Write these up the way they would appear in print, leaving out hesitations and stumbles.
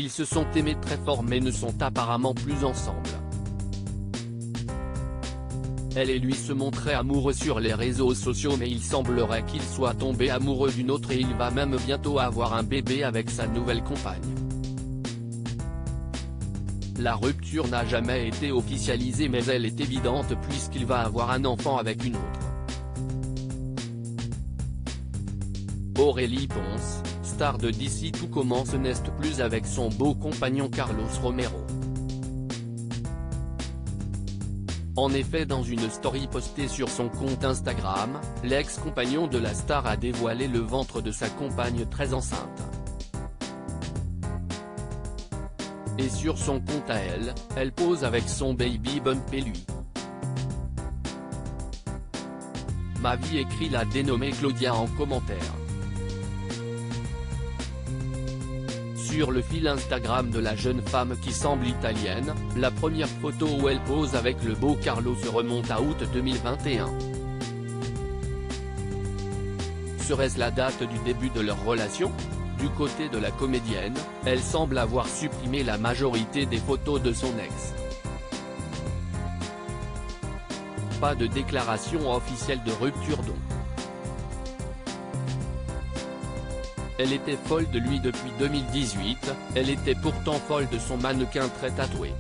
Ils se sont aimés très fort mais ne sont apparemment plus ensemble. Elle et lui se montraient amoureux sur les réseaux sociaux mais il semblerait qu'il soit tombé amoureux d'une autre et il va même bientôt avoir un bébé avec sa nouvelle compagne. La rupture n'a jamais été officialisée mais elle est évidente puisqu'il va avoir un enfant avec une autre. Aurélie Ponce, star de D'ici tout commence n'est plus avec son beau compagnon Carlos Romero. En effet, dans une story postée sur son compte Instagram, l'ex-compagnon de la star a dévoilé le ventre de sa compagne très enceinte. Et sur son compte à elle, elle pose avec son baby bump et lui. Ma vie, écrit la dénommée Claudia en commentaire. Sur le fil Instagram de la jeune femme qui semble italienne, la première photo où elle pose avec le beau Carlos remonte à août 2021. Serait-ce la date du début de leur relation ? Du côté de la comédienne, elle semble avoir supprimé la majorité des photos de son ex. Pas de déclaration officielle de rupture donc. Elle était folle de lui depuis 2018, elle était pourtant folle de son mannequin très tatoué.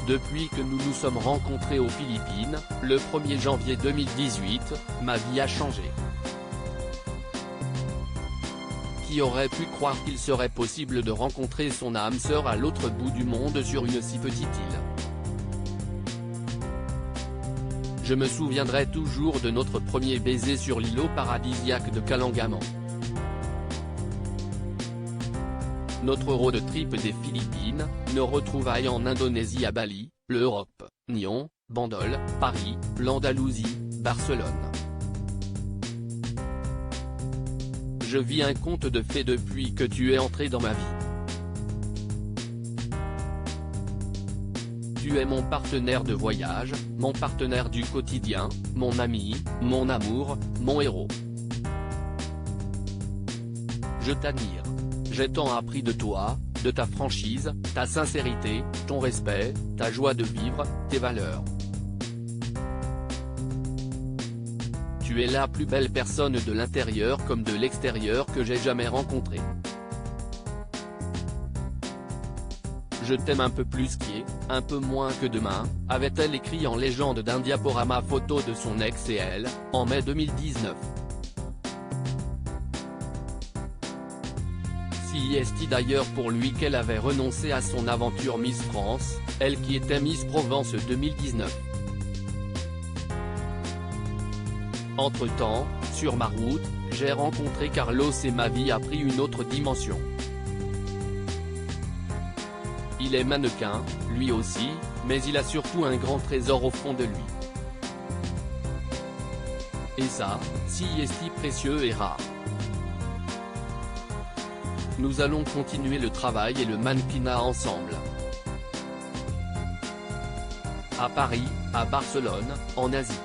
Depuis que nous nous sommes rencontrés aux Philippines, le 1er janvier 2018, ma vie a changé. Qui aurait pu croire qu'il serait possible de rencontrer son âme sœur à l'autre bout du monde sur une si petite île? Je me souviendrai toujours de notre premier baiser sur l'îlot paradisiaque de Kalangaman. Notre road trip des Philippines, nos retrouvailles en Indonésie à Bali, l'Europe, Nyon, Bandol, Paris, l'Andalousie, Barcelone. Je vis un conte de fées depuis que tu es entré dans ma vie. Tu es mon partenaire de voyage, mon partenaire du quotidien, mon ami, mon amour, mon héros. Je t'admire. J'ai tant appris de toi, de ta franchise, ta sincérité, ton respect, ta joie de vivre, tes valeurs. Tu es la plus belle personne de l'intérieur comme de l'extérieur que j'ai jamais rencontrée. Je t'aime un peu plus qu'hier, un peu moins que demain, avait-elle écrit en légende d'un diaporama photo de son ex et elle, en mai 2019. Si est d'ailleurs pour lui qu'elle avait renoncé à son aventure Miss France, elle qui était Miss Provence 2019. Entre-temps, sur ma route, j'ai rencontré Carlos et ma vie a pris une autre dimension. Il est mannequin, lui aussi, mais il a surtout un grand trésor au fond de lui. Et ça, si précieux et rare. Nous allons continuer le travail et le mannequinat ensemble. À Paris, à Barcelone, en Asie.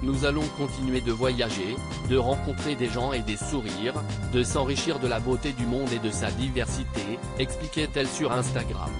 Nous allons continuer de voyager, de rencontrer des gens et des sourires, de s'enrichir de la beauté du monde et de sa diversité, expliquait-elle sur Instagram.